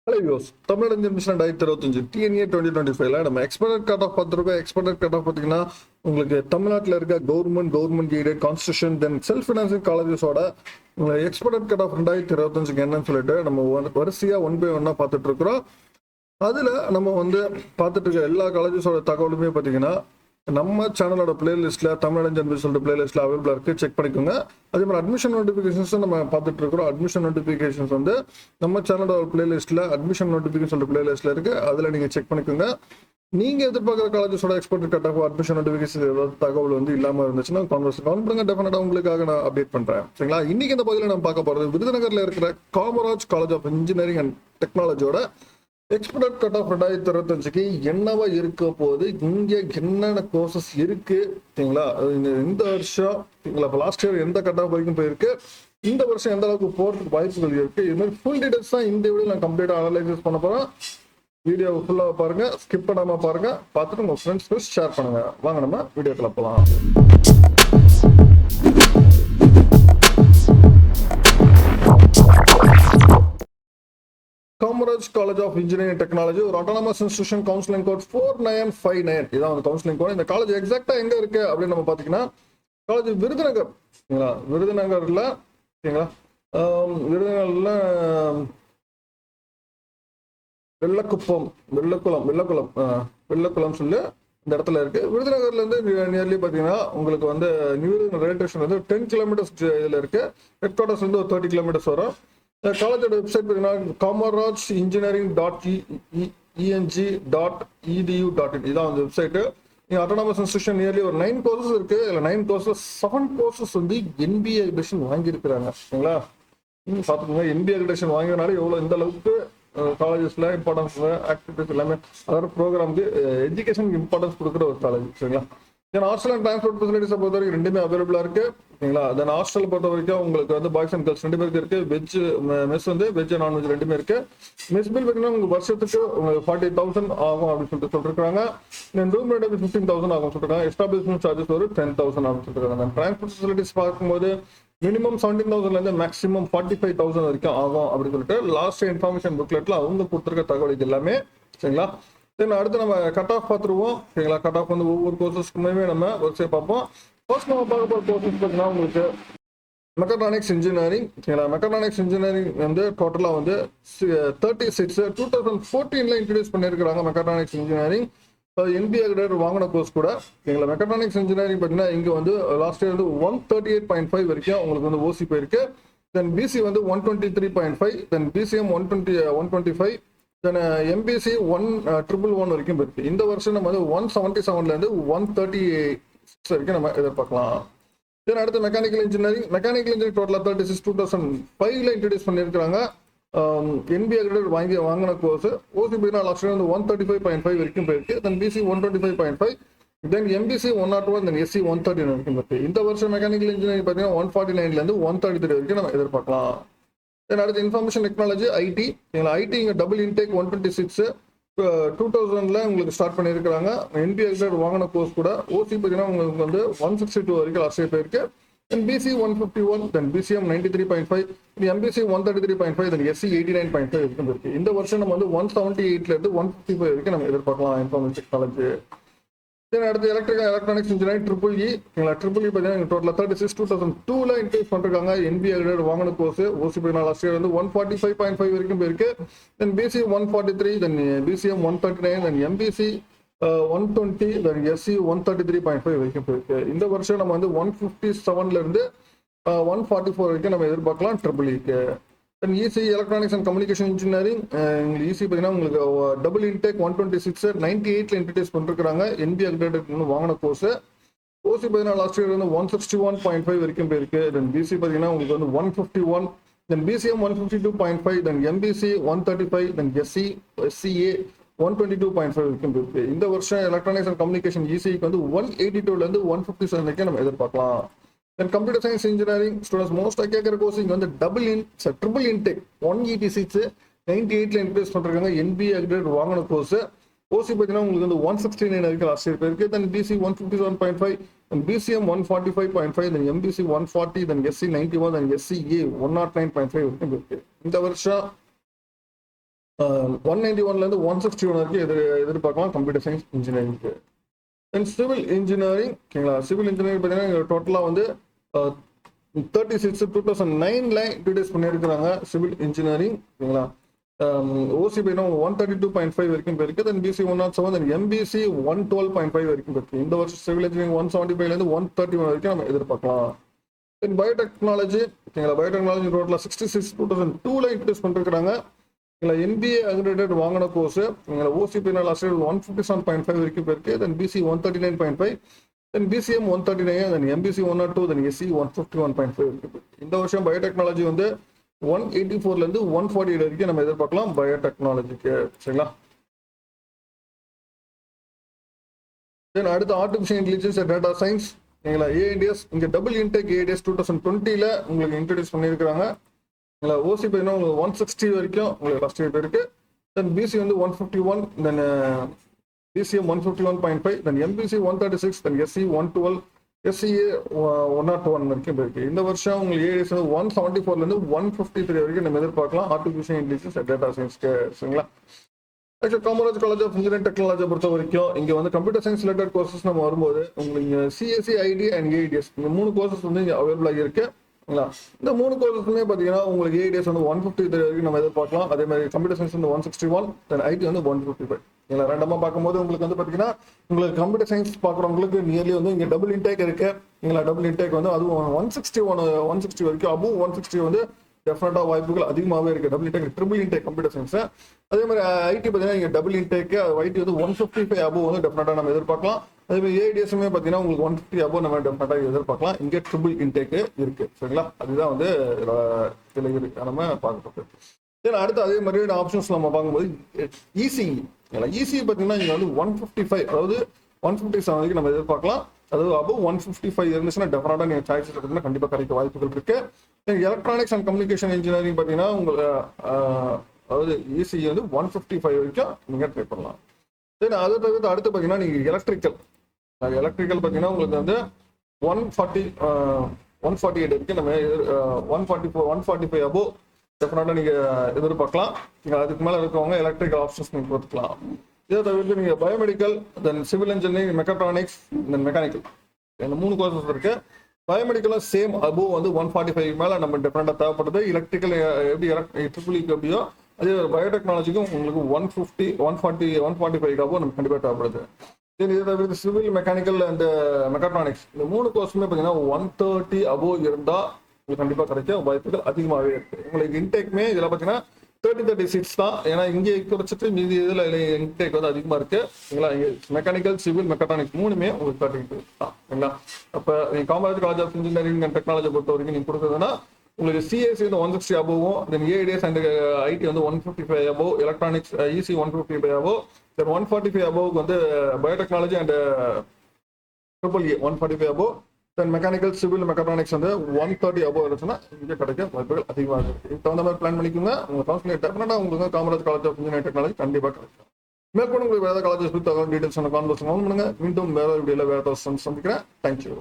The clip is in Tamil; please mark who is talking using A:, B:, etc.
A: ஹலோ யோஸ் தமிழ் மிஷன் 2025 TNEA 2025 நம்ம எக்ஸ்பர்ட் கட் ஆஃப் பார்த்துருக்கோம். எக்ஸ்பர்ட் கட் ஆஃப் பார்த்தீங்கன்னா உங்களுக்கு தமிழ்நாட்டில் இருக்க government aided constitution then self financing காலேஜஸோட எக்ஸ்பர்ட் கட் ஆஃப் 2025 என்னன்னு சொல்லிட்டு நம்ம வரிசையாக 1 by 1 பார்த்துட்டு இருக்கிறோம். அதில் நம்ம பார்த்துட்டு இருக்க எல்லா காலேஜஸோட தகவலுமே பார்த்தீங்கன்னா நம்ம சேனலோட பிளேலிஸ்ட்ல தமிழ் சொல்லிட்டு பிளேலிஸ்ட்ல அவைலபிளா இருக்கு, செக் பண்ணிக்கோங்க. அதே மாதிரி அட்மிஷன் நோட்டிபிகேஷன்ஸ் நம்ம பார்த்துட்டு இருக்கிறோம். அட்மிஷன் நோட்டிபிகேஷன்ஸ் நம்ம சேனலோட பிளேலிஸ்ட்ல அட்மிஷன் நோட்டிபிகேஷன் சொல்லிட்டு பிளேலிஸ்ட்ல இருக்கு, அதுல நீங்க செக் பண்ணிக்கோங்க. நீங்க எதிர்பார்க்குற காலேஜஸோட expert cut off admission notification ஏதாவது தகவல் இல்லாம இருந்துச்சுன்னா கால் பண்ணுங்க, டெஃபினட்டா உங்களுக்காக நான் அப்டேட் பண்றேன். சரிங்களா? இன்னைக்கு இந்த பகுதியில் நம்ம பார்க்க போறது விருதுநகர்ல இருக்கிற Kamaraj college of engineering and டெக்னாலஜியோட எக்ஸ்பர்ட் கட் ஆஃப் 2025 என்னவா இருக்க போகுது, இங்க என்னென்ன கோர்சஸ் இருக்கு, சரிங்களா? இந்த வருஷம் லாஸ்ட் இயர் எந்த கட் ஆஃப் வரைக்கும் போயிருக்கு, இந்த வருஷம் எந்த அளவுக்கு போறதுக்கு வாய்ப்புகள் இருக்கு, இது மாதிரி ஃபுல் டீடைல்ஸ் தான் இந்த வீடியோ நான் கம்ப்ளீட்டா அனலைசிஸ் பண்ண போறேன். வீடியோ ஃபுல்லா பாருங்க, ஸ்கிப் பண்ணாம பாருங்க, பார்த்துட்டு உங்க ஃப்ரெண்ட்ஸ்க்கு ஷேர் பண்ணுங்க. வாங்க நம்ம வீடியோக்குள்ள போலாம். Kamaraj College of Engineering and Technology ஒரு autonomous institution counseling code 4959. இதான் கவுன்சிலிங் கோட். இந்த காலேஜ் எக்ஸாக்டா எங்க இருக்கு அப்படின்னு நம்ம பாத்தீங்கன்னா காலேஜ் விருதுநகர், சரிங்களா? விருதுநகர்ல, சரிங்களா, விருதுநகர்ல வெள்ளக்குளம் சொல்லி இந்த இடத்துல இருக்கு. விருதுநகர்ல இருந்து நியர்லி பாத்தீங்கன்னா உங்களுக்கு நியூ ரயில்வே ஸ்டேஷன் 10 கிலோமீட்டர்ஸ் இதுல இருக்கு. ஹெட் குவார்டர்ஸ் ஒரு 30 கிலோமீட்டர்ஸ் வரும். காலேஜோட வெப்சைட் பார்த்தீங்கன்னா kamaraj.eng.edu.in. இதான் அந்த வெப்சைட்டு. நீங்கள் அட்டானமஸ் இன்ஸ்டியூஷன் நியர்லி ஒரு 9 கோர்சஸ் இருக்கு. இல்லை 9 கோர்சஸ் 7 கோர்சஸ் NBA அக்ரிடேஷன் வாங்கியிருக்கிறாங்க. சரிங்களா? பார்த்துக்கோங்க, NBA அக்ரிடேஷன் வாங்கினாலே எவ்வளோ இந்த அளவுக்கு காலேஜஸ்ல இம்பார்ட்டன்ஸ் ஆக்டிவிட்டிஸ் எல்லாமே, அதாவது ப்ரோக்ராமுக்கு எஜுகேஷனுக்கு இம்பார்ட்டன்ஸ் கொடுக்குற ஒரு காலேஜ். சரிங்களா? தென் ஹாஸ்டல் அண்ட் டிரான்ஸ்போர்ட் ஃபெசிலிட்டிஸை பொறுத்த வரைக்கும் ரெண்டுமே அவைலபிளா இருக்கு. சரிங்களா? தென் ஹாஸ்டல் பொறுத்த வரைக்கும் உங்களுக்கு பாய்ஸ் அண்ட் கேர்ள்ஸ் 2 பேருக்கு இருக்கு. வெஜ் மெஸ் வெஜ் நான்வெஜ் 2மே இருக்கு. மெஸ் பில் பார்த்தீங்கன்னா உங்களுக்கு வருஷத்துக்கு 40,000 ஆகும் அப்படின்னு சொல்லிருக்காங்க. தென் ரூம் ரெண்ட் 15,000 ஆகும் சொல்லிருக்காங்க. எஸ்டாபிளிஷ்மெண்ட் சார்ஜஸ் ஒரு 10,000 ஆகும் சொல்லிருக்காங்க. டிரான்ஸ்போர்ட் ஃபெசிலிட்டிஸ் பார்க்கும்போது மினிமம் 17,000 மேக்ஸிமம் 45,000 வரைக்கும் ஆகும் அப்படின்னு சொல்லிட்டு லாஸ்ட் இன்ஃபர்மேஷன் புக்லெட்ல அவங்க கொடுத்துருக்க தகவல் இது எல்லாமே. சரிங்களா? தென் அடுத்து நம்ம கட் ஆஃப் பார்த்துருவோம். சரிங்களா? கட் ஆஃப் ஒவ்வொரு கோர்சஸ்க்குமே நம்ம வரிசையை பார்ப்போம். ஃபர்ஸ்ட் நம்ம பார்க்க போகிற கோர்சஸ் பார்த்தீங்கன்னா உங்களுக்கு மெக்காட்ரானிக்ஸ் இன்ஜினியரிங். சரிங்களா? மெக்காட்ரானிக்ஸ் இன்ஜினியரிங் டோட்டலாக 36 2014 இன்ட்ரடியூஸ் பண்ணியிருக்கிறாங்க. மெக்காட்ரானிக்ஸ் இன்ஜினியரிங் NBA கிரேட் வாங்கின கோர்ஸ் கூட. சரிங்களா? மெக்காட்ரானிக்ஸ் இன்ஜினியரிங் பார்த்தீங்கன்னா இங்கே லாஸ்ட் இயர் 138.5 வரைக்கும் உங்களுக்கு OC போயிருக்கு. தென் BC 123.5, தென் BCM 125, தென் MBC 111 வரைக்கும் இருக்கு. இந்த வருஷம் நம்ம 177ல இருந்து 136 வரைக்கும் நம்ம எதிர்பார்க்கலாம். தென் அடுத்து மெக்கானிக்கல் இன்ஜினியரிங் டோட்டலா 36 2005 இன்ட்ரடியூஸ் பண்ணியிருக்காங்க. NBA கிரேட் வாங்கின கோர்ஸ். OC லாஸ்ட் இயர் 135.5 வரைக்கும் போயிருக்கு. தென் BC 125.5, தென் MBC 101, தென் SC 139 வரைக்கும் இருக்கு. இந்த வருஷம் மெக்கானிக்கல் இன்ஜினியரிங் பார்த்தீங்கன்னா 149ல இருந்து 133 வரைக்கும் நம்ம எதிர்பார்க்கலாம். தென் அடுத்து இன்ஃபர்மேஷன் டெக்னாலஜி ஐடி. இங்கே டபுள் இன்டேக் 126 2000ல உங்களுக்கு ஸ்டார்ட் பண்ணியிருக்கிறாங்க. NBA கிரேட் வாங்கின கோர்ஸ் கூட. OC பார்த்தீங்கன்னா உங்களுக்கு 162 வரைக்கும் லாஸ்ட் இயர் போயிருக்கு. தென் BC 151, தென் BCM 93.5, MBC 133.5, தென் SC 89.5 வரைக்கும் இருக்கு. இந்த வருஷம் நம்ம 178ல இருந்து 155 வரைக்கும் நம்ம எதிர்பார்க்கலாம் இன்ஃபர்மேஷன் டெக்னாலஜி. தென் அடுத்து எலக்ட்ரானிக்ஸ் இன்ஜினியரிங் ட்ரிபிள் இ. பார்த்தீங்கன்னா டோட்டலாக 36 2002ல இன்ட்ரடியூஸ் பண்ணிருக்காங்க. NBA கிரேட் வாங்கின கோர்ஸ். OC லாஸ்ட் இயர் 145.5 வரைக்கும் போயிருக்கு. தென் BC 143, தென் BCM 139, தென் MBC 120, தென் SC 133.5 வரைக்கும் போயிருக்கு. இந்த வருஷம் நம்ம 157ல இருந்து 144 வரைக்கும் நம்ம எதிர்பார்க்கலாம் ட்ரிபிள் இக்கு. தென் EC electronics and communication engineering. EC பார்த்தீங்கன்னா உங்களுக்கு டபுள் இன்டேக் 126 98ல இன்ட்ரடியூஸ் பண்ணிருக்காங்க. NBA கிரேட் வாங்கின கோர்ஸ். OC பார்த்தீங்கன்னா லாஸ்ட் இயர் 161.5 வரைக்கும் போயிருக்கு. தென் BC பார்த்தீங்கன்னா உங்களுக்கு 151, தென் BCM 152.5, தென் MBC 135, தென் SCA 122.5 வரைக்கும் போயிருக்கு. இந்த வருஷம் எலக்ட்ரானிக்ஸ் அண்ட் கம்யூனிகேஷன் ECக்கு 182ல இருந்து 157 வரைக்கும் நம்ம எதிர்பார்க்கலாம். Then computer science engineering students most கேட்குற கோர்ஸ் இங்கே ட்ரிபிள் இன்டேக் 186 98ல இன்ட்ரடியூஸ் பண்ணிருக்காங்க. NBA கிரேட் வாங்கின கோர்ஸ். OC பார்த்தீங்கன்னா உங்களுக்கு 169 வரைக்கும் லாஸ்ட் இயர் போயிருக்கு. தென் BC 157.5, தென் BCM 145.5, தென் MBC 140, தென் SC 91, தென் SCA 109.5 வரைக்கும் இருக்கு. இந்த வருஷம் 191லேருந்து 161 வரைக்கும் எதிர்பார்க்கலாம் கம்ப்யூட்டர் சயின்ஸ் இன்ஜினியரிங்க்கு. தென் சிவில் இன்ஜினியரிங் ஓகேங்களா. சிவில் இன்ஜினியரிங் பார்த்தீங்கன்னா டோட்டலாக வந்து 36 2009 இன்ட்ரடியூஸ் பண்ணியிருக்கிறாங்க சிவில் இன்ஜினியரிங் ஓகேங்களா. ஓசி பார்த்தீங்கன்னா 132.5 வரைக்கும் போயிருக்கு. தென் பிசி 107, தென் எம்பிசி 112.5 வரைக்கும் போயிருக்கு. இந்த வருஷம் சிவில் இன்ஜினியரிங் 175லேருந்து 131 வரைக்கும் நம்ம எதிர்பார்க்கலாம். தென் பயோடெக்னாலஜி ஓகேங்களா. பயோடெக்னாலஜி டோட்டலாக 66 2002 இன்ட்ரடியூஸ் பண்ணிருக்காங்க. NBA அக்ரிடேட்டட் வாங்கின கோர்ஸ் ஓசிபி லாஸ்ட் 157.5 வரைக்கும் போயிருக்கு. Then BC 139.5, then BCM 139, then MBC 102, then SC 151.5 இருக்கு. இந்த வருஷம் பயோடெக்னாலஜி வந்து 184லேருந்து 148 வரைக்கும் நம்ம எதிர்பார்க்கலாம் பயோடெக்னாலஜிக்கு சரிங்களா. தென் அடுத்து artificial intelligence data science AIDS. இங்கே டபுள் இன்டேக் ஏஐடிஎஸ் 2020ல உங்களுக்கு இன்ட்ரடியூஸ் பண்ணியிருக்கிறாங்க. ஓசி பார்த்தீங்கன்னா உங்களுக்கு 160 வரைக்கும் உங்களுக்கு லாஸ்ட் இயர் இருக்கு. தென் பிசி வந்து 151, then BCM 151.5, then MBC 136, then SC 112, SCA 101 வரைக்கும் போயிருக்கு. இந்த வருஷம் உங்களுக்கு ஏஐடிஎஸ் வந்து 174லேருந்து 153 வரைக்கும் நம்ம எதிர்பார்க்கலாம் ஆர்டிஃபிஷியல் இன்டெலிஜென்ஸ் டேட்டா சயின்ஸ்க்கு சரிங்களா. Actually Kamaraj college of engineering டெக்னாலஜியை பொறுத்த வரைக்கும் இங்கே வந்து கம்ப்யூட்டர் சயின்ஸ் ரிலேட்டட் கோர்சஸ் நம்ம வரும்போது உங்களுக்கு சிஎஸ்சி ஐடி அண்ட் ஏஐடிஎஸ் இந்த 3 கோர்சஸ் வந்து இங்கே அவைலபிளாக இருக்கு. இந்த 3 கோர்ஸுமே பார்த்தீங்கன்னா உங்களுக்கு ஏஐடிஎஸ் வந்து 153 வரைக்கும் நம்ம எதிர்பார்க்கலாம். அதே மாதிரி கம்ப்யூட்டர் சயின்ஸ் வந்து 161, தென் ஐடி வந்து 155. ரெண்டமா பார்க்கும்போது உங்களுக்கு வந்து பார்த்தீங்கன்னா உங்களுக்கு கம்ப்யூட்டர் சயின்ஸ் பார்க்குறவங்களுக்கு நியர்லி வந்து இங்கே டபுள் இன்டேக் இருக்கு. டபுள் இன்டேக் வந்து அதுவும் 160 வரைக்கும் அபோவ் 160 வந்து டெஃபினட்டா வாய்ப்புகள் அதிகமாகவே இருக்கு. Double intake triple intake computer science. அதே மாதிரி ஐடி பார்த்தீங்கன்னா இங்கே டபுள் இன்டேக் ஐடி வந்து 155 அபோவ் வந்து டெஃபினட்டா நம்ம எதிர்பார்க்கலாம். அதே மாதிரி ஏஐடிஎஸ்மே பார்த்தீங்கன்னா உங்களுக்கு 150 அபோவ் நம்ம டெஃபினட்டாக எதிர்பார்க்கலாம். இங்கே ட்ரிபிள் இன்டேக் இருக்கு சரிங்களா. அதுதான் வந்து நம்ம பார்க்கறது. அடுத்து அதே மாதிரி ஆப்ஷன்ஸ் நம்ம பார்க்கும்போது இசிஇ பார்த்தீங்கன்னா இங்கே வந்து 155 அதாவது 157 வரைக்கும் நம்ம எதிர்பார்க்கலாம். அதாவது அபோவ் 155 இருந்துச்சுன்னா டெஃபினட்டா நீங்க சாய்ஸஸ் இருக்குன்னா கண்டிப்பாக கிடைக்க வாய்ப்புகள் இருக்கு. எலக்ட்ரானிக்ஸ் அண்ட் கம்யூனிகேஷன் இன்ஜினியரிங் பார்த்தீங்கன்னா உங்களுக்கு அதாவது இசிஇ வந்து 155 வரைக்கும் நீங்க ட்ரை பண்ணலாம். அதை தவிர்த்து அடுத்து பார்த்தீங்கன்னா நீங்க எலக்ட்ரிக்கல் பார்த்தீங்கன்னா உங்களுக்கு வந்து 148 வரைக்கும் நம்ம 144 145 அபோவ் டெஃபினட்டா நீங்க எதிர்பார்க்கலாம். அதுக்கு மேல இருக்கவங்க எலக்ட்ரிக்கல் ஆப்ஷன்ஸ் நீங்க கொடுத்துக்கலாம். இதை தவிர்த்து நீங்க பயோமெடிக்கல், தென் சிவில் இன்ஜினியரிங், மெக்காட்ரானிக்ஸ், தென் மெக்கானிக்கல் இந்த 3 கோர்சஸ் இருக்கு. பயோமெடிக்கலும் சேம் அபோவ் வந்து 145 மேல நம்ம டெஃபினட்டா தேவைப்படுது. எலக்ட்ரிக்கல் எப்படி ட்ரிபிள் எப்படியோ அதே பயோடெக்னாலஜிக்கும் உங்களுக்கு 150 140 145 அபோவ் நம்ம கண்டிப்பாக தேவைப்படுது. இதை தவிர்த்து சிவில், மெக்கானிக்கல் அண்ட் மெக்காட்ரானிக்ஸ் இந்த 3 கோர்ஸுமே பார்த்தீங்கன்னா 130 அபோவ் இருந்தா உங்களுக்கு கண்டிப்பாக கிடைக்க வாய்ப்புகள் அதிகமாகவே இருக்கு. உங்களுக்கு இன்டேக்மே இதில் பார்த்தீங்கன்னா 30 சீட்ஸ் தான். ஏன்னா இங்கே குறைச்சிட்டு மீதி இதில் இன்டேக் வந்து அதிகமாக இருக்கு. மெக்கானிக்கல், சிவில், மெக்காட்ரானிக்ஸ் 3மே உங்களுக்கு 32 தான். அப்போ நீங்கள் Kamaraj college of engineering and technology பொறுத்த வரைக்கும் நீங்கள் கொடுக்குறதுன்னா உங்களுக்கு சிஎஸ்சி வந்து 160 அபோவும், தென் ஏஐடிஎஸ் அண்ட் ஐடி வந்து 155 above, electronics EC 155 above, then 145 அபோவுக்கு வந்து biotechnology and triple A 145 above, then mechanical, civil, mechatronics வந்து 130 அபோவ் இருந்துச்சுன்னா இங்கே கிடைக்க வாய்ப்புகள் அதிகமாக இருக்கு. இதுக்கு தகுந்த மாதிரி பிளான் பண்ணிக்கோங்க. உங்க கவுன்சிலிங் டெஃபினட்டா உங்களுக்கு Kamaraj college of engineering technology கண்டிப்பாக கிடைக்கும். மேற்கொண்டு உங்களுக்கு வேற காலேஜஸ் பற்றி தகவல் டீடைல்ஸ் கான்வர்ஸ் பண்ணுங்க. மீண்டும் வேற வீடியோல வேற சந்திக்கிறேன். தேங்க்யூ.